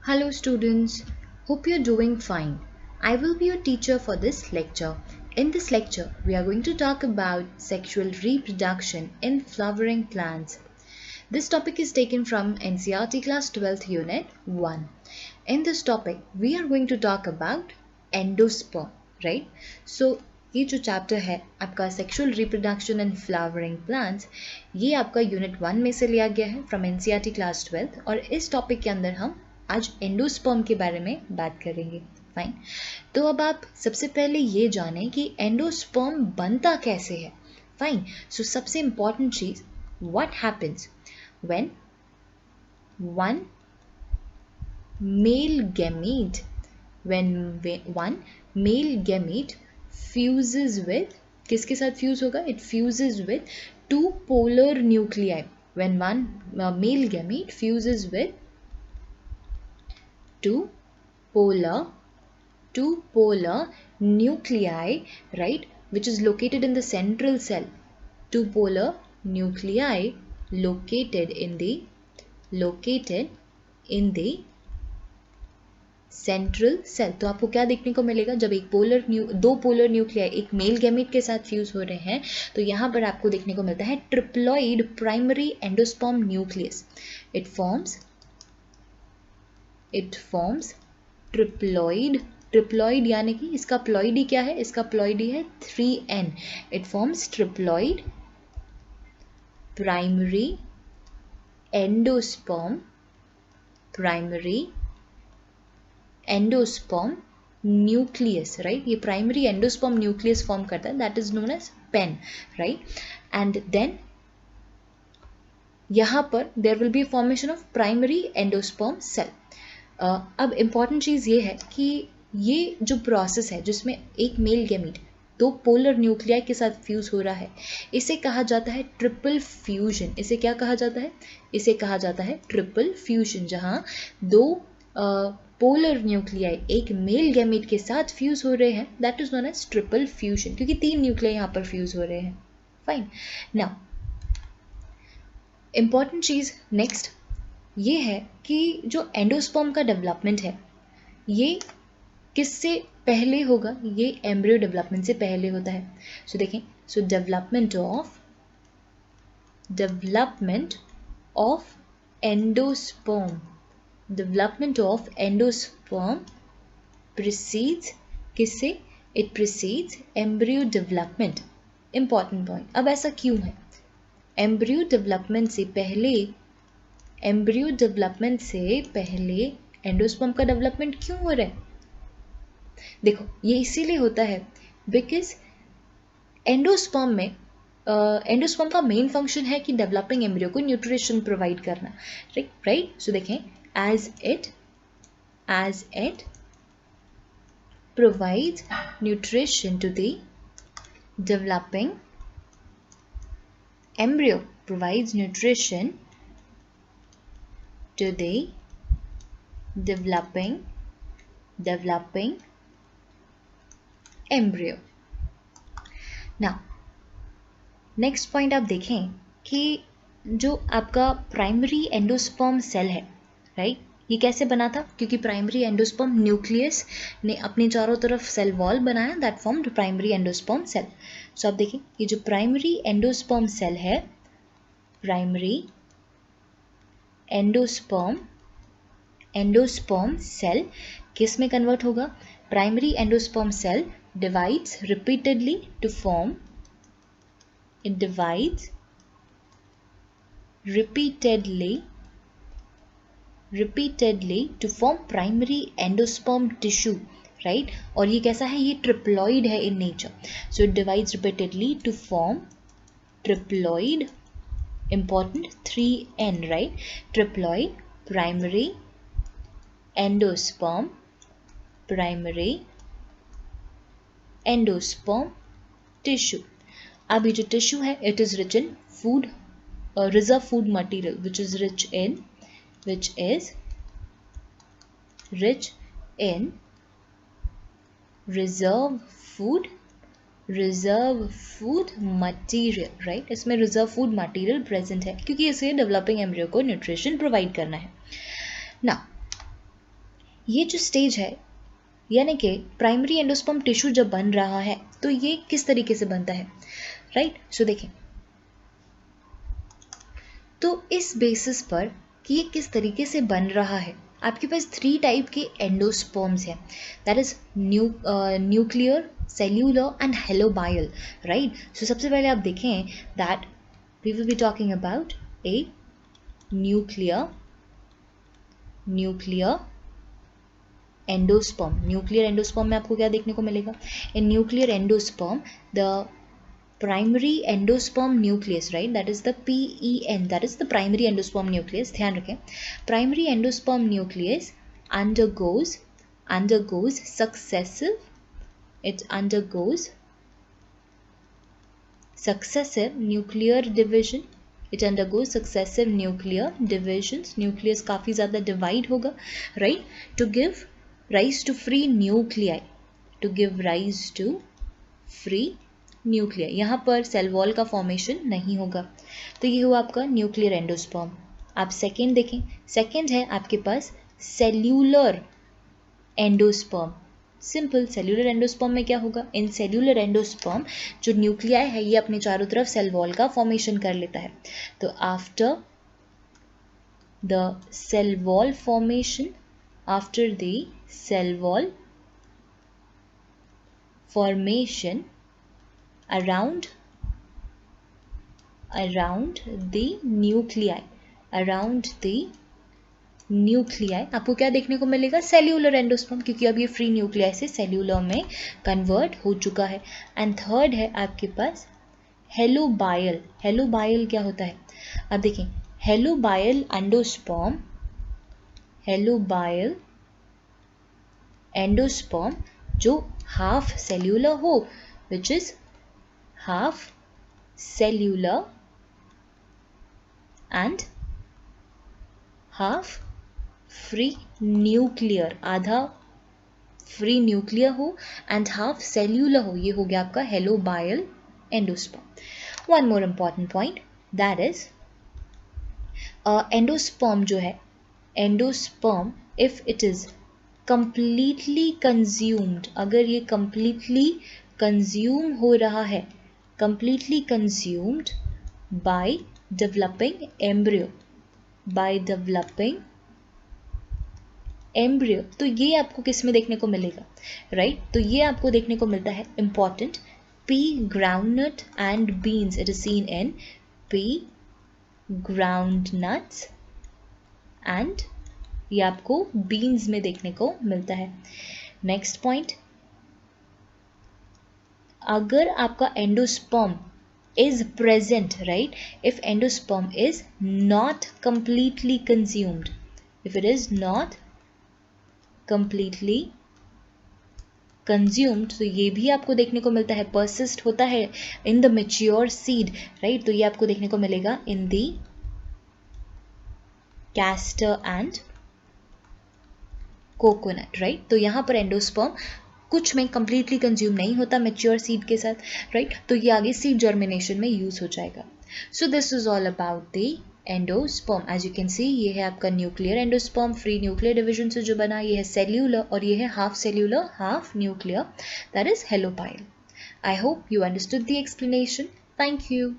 Hello students, hope you're doing fine. I will be your teacher for this lecture. In this lecture, we are going to talk about sexual reproduction in flowering plants. This topic is taken from NCERT class 12th unit 1. In this topic, we are going to talk about endosperm, right? So, ये जो chapter है आपका sexual reproduction in flowering plants, ये आपका unit 1 में से लिया गया है फ्रॉम एनसीईआरटी क्लास 12 और इस टॉपिक के अंदर हम आज एंडोस्पर्म के बारे में बात करेंगे। फाइन, तो अब आप सबसे पहले ये जानें कि एंडोस्पर्म बनता कैसे है। फाइन, सो सबसे इंपॉर्टेंट चीज, what happens when one male gamete fuses with, किसके साथ फ्यूज होगा? It fuses with two polar nuclei. When one male gamete fuses with two polar nuclei, right, which is located in the central cell. Two polar nuclei located in the central cell. तो आपको क्या देखने को मिलेगा? जब दो polar nuclei एक male gamete के साथ फ्यूज हो रहे हैं तो यहाँ पर आपको देखने को मिलता है triploid primary endosperm nucleus. It forms triploid यानी कि इसका प्लॉइडी क्या है? इसका प्लॉइडी है 3n। It forms triploid primary endosperm nucleus, right. ये प्राइमरी एंडोस्पर्म न्यूक्लियस फॉर्म करता है, that is known as PEN, right. And then यहाँ पर there will be formation of primary endosperm cell. अब इंपॉर्टेंट चीज ये है कि ये जो प्रोसेस है जिसमें एक मेल गैमीट दो पोलर न्यूक्लियाई के साथ फ्यूज हो रहा है, इसे कहा जाता है ट्रिपल फ्यूजन। इसे क्या कहा जाता है? इसे कहा जाता है ट्रिपल फ्यूजन, जहाँ दो पोलर न्यूक्लियाई एक मेल गैमेट के साथ फ्यूज हो रहे हैं, that is known as triple fusion, क्योंकि 3 न्यूक्लियाई यहाँ पर फ्यूज हो रहे हैं। फाइन, नाउ इंपॉर्टेंट चीज नेक्स्ट ये है कि जो एंडोस्पर्म का डेवलपमेंट है ये किससे पहले होगा? ये एम्ब्रियो डेवलपमेंट से पहले होता है। सो देखें, सो डेवलपमेंट ऑफ एंडोस्पर्म precedes किससे? It precedes embryo development. Important point. अब ऐसा क्यों है? एम्ब्रियो डेवलपमेंट से पहले एंडोस्पर्म का डेवलपमेंट क्यों हो रहा है? देखो, ये इसीलिए होता है बिकॉज एंडोस्पर्म का मेन फंक्शन है कि डेवलपिंग एम्ब्रियो को न्यूट्रिशन प्रोवाइड करना, राइट। सो देखें, as it provides nutrition to the developing embryo, provides nutrition to the developing embryo. Now next point आप देखें कि जो आपका प्राइमरी एंडोस्पर्म सेल है, राइट, ये कैसे बना था? क्योंकि प्राइमरी एंडोस्पर्म न्यूक्लियस ने अपने चारों तरफ सेल वॉल बनाया, that formed primary endosperm cell. So आप देखिए, ये जो प्राइमरी एंडोस्पर्म सेल है, प्राइमरी एंडोस्पर्म सेल किस में कन्वर्ट होगा? Primary endosperm cell divides repeatedly to form repeatedly to form primary endosperm tissue, right? और ये कैसा है? ये ट्रिप्लॉइड है in nature, so it divides repeatedly to form triploid, important 3n, right? Triploid primary endosperm tissue. अब ये जो tissue है, it is rich in food, reserve food material, which is rich in reserve food material, right. इसमें reserve food material present है क्योंकि इसे developing embryo को nutrition provide करना है। ना ये जो स्टेज है यानी कि प्राइमरी एंडोस्पर्म टिश्यू जब बन रहा है तो ये किस तरीके से बनता है, राइट। सो देखें, तो इस बेसिस पर कि ये किस तरीके से बन रहा है, आपके पास 3 टाइप के एंडोस्पर्म्स हैं, that is nuclear, cellular and helobial, right. So सबसे पहले आप देखें that we will be talking about a nuclear endosperm. Nuclear endosperm में आपको क्या देखने को मिलेगा, in nuclear endosperm the primary endosperm nucleus, right, that is the PEN, that is the primary endosperm nucleus, ध्यान रखें, primary endosperm nucleus undergoes successive nuclear division, it undergoes successive nuclear divisions, nucleus काफ़ी ज़्यादा divide होगा, right, to give rise to free nuclei, nuclear, यहाँ पर cell wall का formation नहीं होगा। तो ये हुआ आपका न्यूक्लियर एंडोस्पर्म। आप सेकेंड देखें, सेकेंड है आपके पास cellular endosperm. Simple, cellular endosperm में क्या होगा, इन सेल्यूलर एंडोस्पर्म जो न्यूक्लियाई है ये अपने चारों तरफ सेल वॉल का फॉर्मेशन कर लेता है। तो after the cell wall formation, around the nuclei आपको क्या देखने को मिलेगा, सेल्यूलर एंडोस्पर्म, क्योंकि अब ये फ्री न्यूक्लियाई से सेल्यूलर में कन्वर्ट हो चुका है। एंड थर्ड है आपके पास हेलोबायल। हेलोबायल क्या होता है, अब देखें, हेलोबायल एंडोस्पर्म जो हाफ सेल्यूलर हो, which is half cellular and half free nuclear, आधा फ्री न्यूक्लियर हो एंड हाफ सेल्यूलर हो, ये हो गया आपका helobial endosperm. One more important point, that is endosperm जो है, endosperm if it is completely consumed, अगर ये कंप्लीटली कंज्यूम हो रहा है, completely consumed by developing embryo, तो ये आपको किस में देखने को मिलेगा, राइट। तो ये आपको देखने को मिलता है, important, P groundnut and beans, it is seen in P groundnuts and ये आपको बीन्स में देखने को मिलता है। नेक्स्ट पॉइंट, अगर आपका endosperm is present, right, if endosperm is not completely consumed, if it is not completely consumed, तो ये भी आपको देखने को मिलता है, persist होता है in the mature seed, right, तो ये आपको देखने को मिलेगा in the castor and coconut, right। तो यहाँ पर एंडोस्पर्म कुछ में कंप्लीटली कंज्यूम नहीं होता मैच्योर सीड के साथ, राइट, तो ये आगे सीड जर्मिनेशन में यूज हो जाएगा। So this is all about the endosperm. As you can see, ये है आपका nuclear endosperm, free nuclear division से जो बना, ये है सेल्यूलर और ये है half cellular half nuclear, that is helobial. I hope you understood the explanation. Thank you.